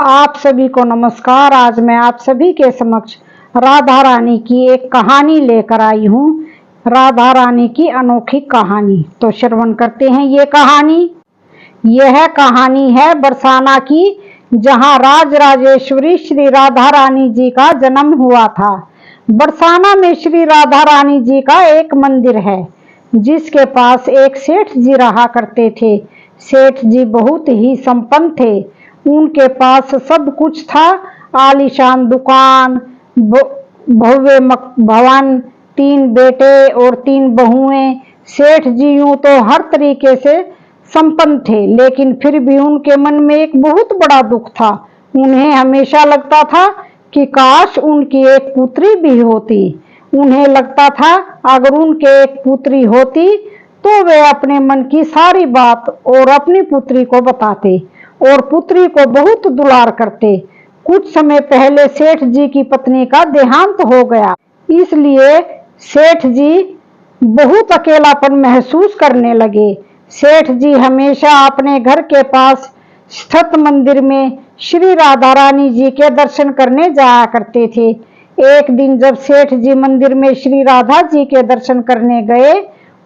आप सभी को नमस्कार। आज मैं आप सभी के समक्ष राधा रानी की एक कहानी लेकर आई हूँ। राधा रानी की अनोखी कहानी। तो श्रवण करते हैं ये कहानी। यह कहानी है बरसाना की, जहाँ राजराजेश्वरी श्री राधा रानी जी का जन्म हुआ था। बरसाना में श्री राधा रानी जी का एक मंदिर है, जिसके पास एक सेठ जी रहा करते थे। सेठ जी बहुत ही संपन्न थे। उनके पास सब कुछ था, आलीशान दुकान, भव्य भवन, 3 बेटे और 3 बहुएं। सेठ जी यूं तो हर तरीके से संपन्न थे, लेकिन फिर भी उनके मन में एक बहुत बड़ा दुख था। उन्हें हमेशा लगता था कि काश उनकी एक पुत्री भी होती। उन्हें लगता था अगर उनके एक पुत्री होती तो वे अपने मन की सारी बात और अपनी पुत्री को बताते और पुत्री को बहुत दुलार करते। कुछ समय पहले सेठ जी की पत्नी का देहांत हो गया, इसलिए सेठ जी बहुत अकेलापन महसूस करने लगे। सेठ जी हमेशा अपने घर के पास स्थित मंदिर में श्री राधा रानी जी के दर्शन करने जाया करते थे। एक दिन जब सेठ जी मंदिर में श्री राधा जी के दर्शन करने गए,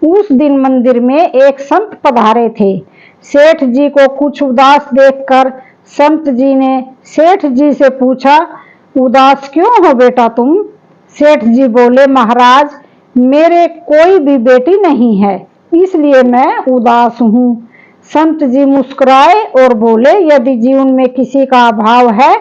उस दिन मंदिर में एक संत पधारे थे। सेठ जी को कुछ उदास देखकर संत जी ने सेठ जी से पूछा, उदास क्यों हो बेटा तुम? सेठ जी बोले, महाराज मेरे कोई भी बेटी नहीं है, इसलिए मैं उदास हूँ। संत जी मुस्कुराए और बोले, यदि जीवन में किसी का अभाव है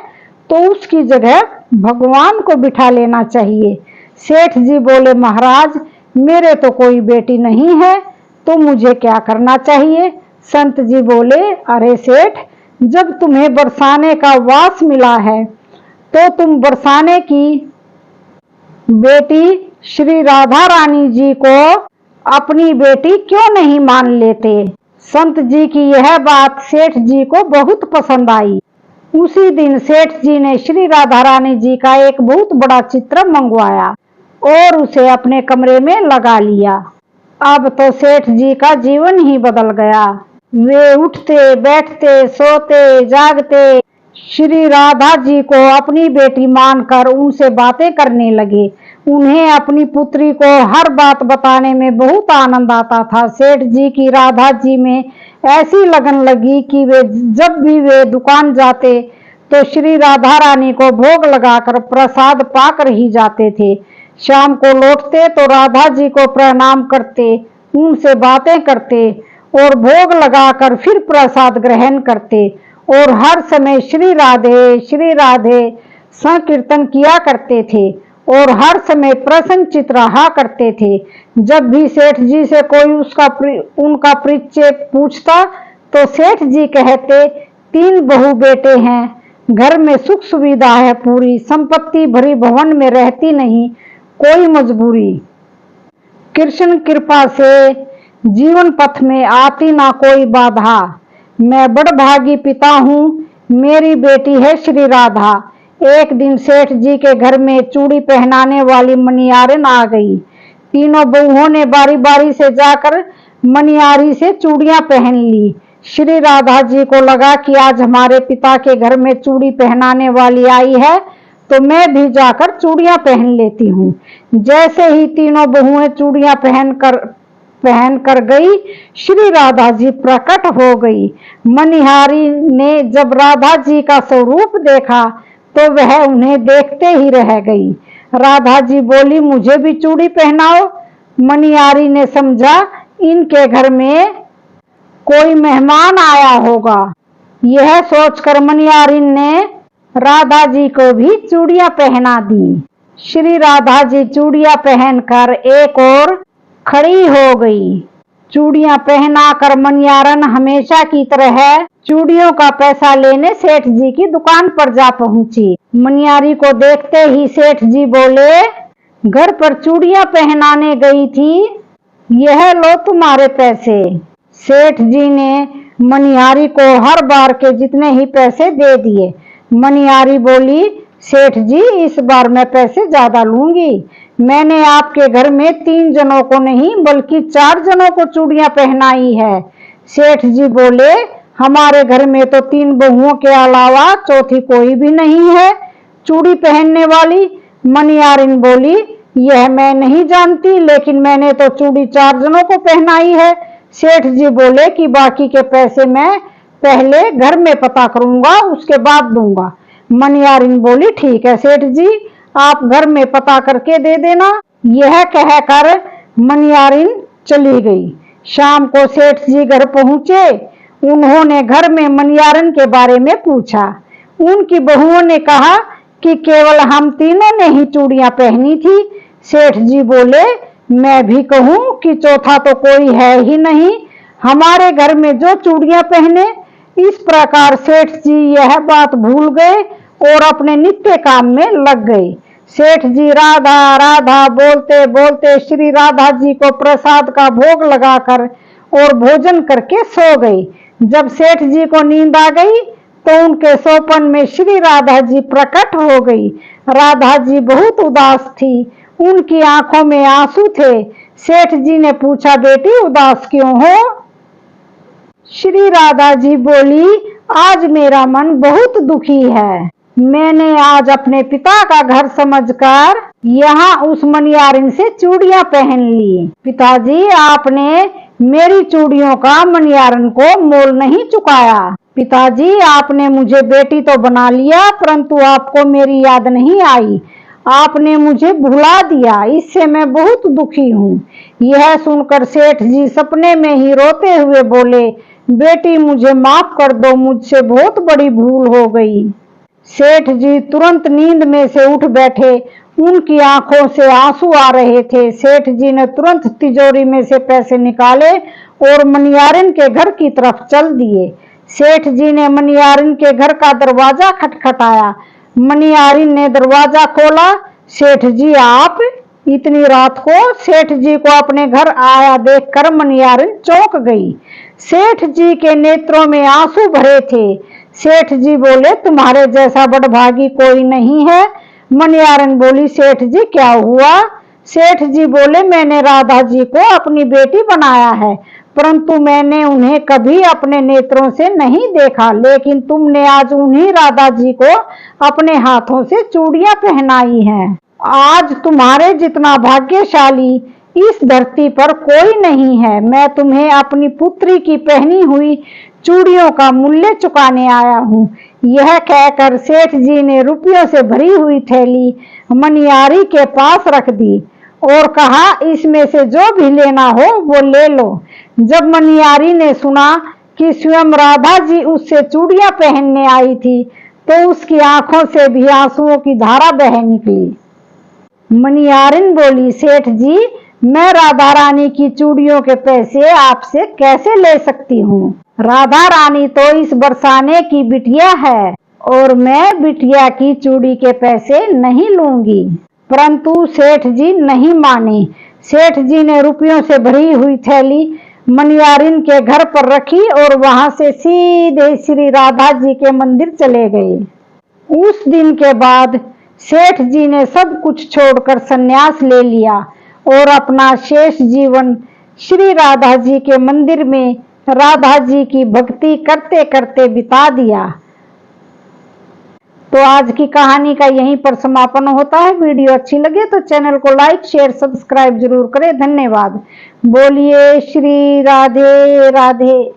तो उसकी जगह भगवान को बिठा लेना चाहिए। सेठ जी बोले, महाराज मेरे तो कोई बेटी नहीं है, तो मुझे क्या करना चाहिए? संत जी बोले, अरे सेठ, जब तुम्हें बरसाने का वास मिला है तो तुम बरसाने की बेटी श्री राधा रानी जी को अपनी बेटी क्यों नहीं मान लेते? संत जी की यह बात सेठ जी को बहुत पसंद आई। उसी दिन सेठ जी ने श्री राधा रानी जी का एक बहुत बड़ा चित्र मंगवाया और उसे अपने कमरे में लगा लिया। अब तो सेठ जी का जीवन ही बदल गया। वे उठते बैठते सोते जागते श्री राधा जी को अपनी बेटी मानकर उनसे बातें करने लगे। उन्हें अपनी पुत्री को हर बात बताने में बहुत आनंद आता था। सेठ जी की राधा जी में ऐसी लगन लगी कि वे जब भी वे दुकान जाते तो श्री राधा रानी को भोग लगाकर प्रसाद पाकर ही जाते थे। शाम को लौटते तो राधा जी को प्रणाम करते, उनसे बातें करते और भोग लगाकर फिर प्रसाद ग्रहण करते और हर समय श्री राधे संकीर्तन किया करते थे और हर समय प्रसन्नचित रहा करते थे। जब भी सेठ जी से कोई उनका परिचय पूछता तो सेठ जी कहते, 3 बहू बेटे हैं, घर में सुख सुविधा है पूरी, संपत्ति भरी भवन में रहती नहीं कोई मजबूरी, कृष्ण कृपा से जीवन पथ में आती ना कोई बाधा, मैं बड़भागी पिता हूँ, मेरी बेटी है श्री राधा। एक दिन सेठ जी के घर में चूड़ी पहनाने वाली मनियारन आ गई। तीनों बहुओं ने बारी बारी से जाकर मनियारी से चूड़ियां पहन ली। श्री राधा जी को लगा कि आज हमारे पिता के घर में चूड़ी पहनाने वाली आई है, तो मैं भी जाकर चूड़ियां पहन लेती हूँ। जैसे ही तीनों बहुएं चूड़ियां पहन कर गई, श्री राधा जी प्रकट हो गई। मनिहारी ने जब राधा जी का स्वरूप देखा तो वह उन्हें देखते ही रह गई। राधा जी बोली, मुझे भी चूड़ी पहनाओ। मनिहारी ने समझा इनके घर में कोई मेहमान आया होगा। यह सोचकर मनिहारी ने राधा जी को भी चूड़ियां पहना दी। श्री राधा जी चूड़ियां पहनकर एक और खड़ी हो गई। चूड़ियां पहनाकर मनियारन हमेशा की तरह चूड़ियों का पैसा लेने सेठ जी की दुकान पर जा पहुंची। मनियारी को देखते ही सेठ जी बोले, घर पर चूड़ियां पहनाने गई थी, यह लो तुम्हारे पैसे। सेठ जी ने मनियारी को हर बार के जितने ही पैसे दे दिए। मनियारी बोली, सेठ जी इस बार मैं पैसे ज्यादा लूंगी। मैंने आपके घर में 3 जनों को नहीं बल्कि 4 जनों को चूड़ियां पहनाई है। सेठ जी बोले, हमारे घर में तो 3 बहुओं के अलावा चौथी कोई भी नहीं है चूड़ी पहनने वाली। मनियारिन बोली, यह मैं नहीं जानती, लेकिन मैंने तो चूड़ी 4 जनों को पहनाई है। सेठ जी बोले कि बाकी के पैसे मैं पहले घर में पता करूंगा, उसके बाद दूंगा। मनियारिन बोली, ठीक है सेठ जी, आप घर में पता करके दे देना। यह कहकर मनियारिन चली गई। शाम को सेठ जी घर पहुंचे। उन्होंने घर में मनियारिन के बारे में पूछा। उनकी बहुओं ने कहा कि केवल हम तीनों ने ही चूड़ियां पहनी थी। सेठ जी बोले, मैं भी कहूं कि चौथा तो कोई है ही नहीं हमारे घर में जो चूड़ियां पहने। इस प्रकार सेठ जी यह बात भूल गए और अपने नित्य काम में लग गए। सेठ जी राधा राधा बोलते बोलते श्री राधा जी को प्रसाद का भोग लगाकर और भोजन करके सो गए। जब सेठ जी को नींद आ गई तो उनके सोपन में श्री राधा जी प्रकट हो गई। राधा जी बहुत उदास थी, उनकी आंखों में आंसू थे। सेठ जी ने पूछा, बेटी उदास क्यों हो? श्री राधा जी बोली, आज मेरा मन बहुत दुखी है। मैंने आज अपने पिता का घर समझकर यहाँ उस मनियारिन से चूड़ियां पहन ली। पिताजी, आपने मेरी चूड़ियों का मनियारिन को मोल नहीं चुकाया। पिताजी, आपने मुझे बेटी तो बना लिया, परंतु आपको मेरी याद नहीं आई। आपने मुझे भुला दिया, इससे मैं बहुत दुखी हूँ। यह सुनकर सेठ जी सपने में ही रोते हुए बोले, बेटी मुझे माफ कर दो, मुझसे बहुत बड़ी भूल हो गई। सेठ जी तुरंत नींद में से उठ बैठे, उनकी आंखों से आंसू आ रहे थे। सेठ जी ने तुरंत तिजोरी में से पैसे निकाले और मनियारिन के घर की तरफ चल दिए। सेठ जी ने मनियारिन के घर का दरवाजा खटखटाया। मनियारिन ने दरवाजा खोला। सेठ जी, आप इतनी रात को? सेठ जी को अपने घर आया देखकर मनियारिन चौंक गई। सेठ जी के नेत्रों में आंसू भरे थे। सेठ जी बोले, तुम्हारे जैसा बड़भागी कोई नहीं है। मनियारिन बोली, सेठ जी क्या हुआ? सेठ जी बोले, मैंने राधा जी को अपनी बेटी बनाया है, परंतु मैंने उन्हें कभी अपने नेत्रों से नहीं देखा, लेकिन तुमने आज उन्हीं राधा जी को अपने हाथों से चूड़ियां पहनाई हैं। आज तुम्हारे जितना भाग्यशाली इस धरती पर कोई नहीं है। मैं तुम्हें अपनी पुत्री की पहनी हुई चूड़ियों का मूल्य चुकाने आया हूँ। यह कहकर सेठ जी ने रुपयों से भरी हुई थैली मनियारी के पास रख दी और कहा, इसमें से जो भी लेना हो वो ले लो। जब मनियारी ने सुना कि स्वयं राधा जी उससे चूड़ियां पहनने आई थी तो उसकी आंखों से भी आंसुओं की धारा बह निकली। मनियारिन बोली, सेठ जी, मैं राधा रानी की चूड़ियों के पैसे आपसे कैसे ले सकती हूँ? राधा रानी तो इस बरसाने की बिटिया है और मैं बिटिया की चूड़ी के पैसे नहीं लूंगी। परंतु सेठ जी नहीं माने। सेठ जी ने रुपयों से भरी हुई थैली मनियारिन के घर पर रखी और वहां से सीधे श्री राधा जी के मंदिर चले गए। उस दिन के बाद सेठ जी ने सब कुछ छोड़कर संन्यास ले लिया और अपना शेष जीवन श्री राधा जी के मंदिर में राधा जी की भक्ति करते करते बिता दिया। तो आज की कहानी का यहीं पर समापन होता है। वीडियो अच्छी लगे तो चैनल को लाइक शेयर सब्सक्राइब जरूर करें। धन्यवाद। बोलिए श्री राधे राधे।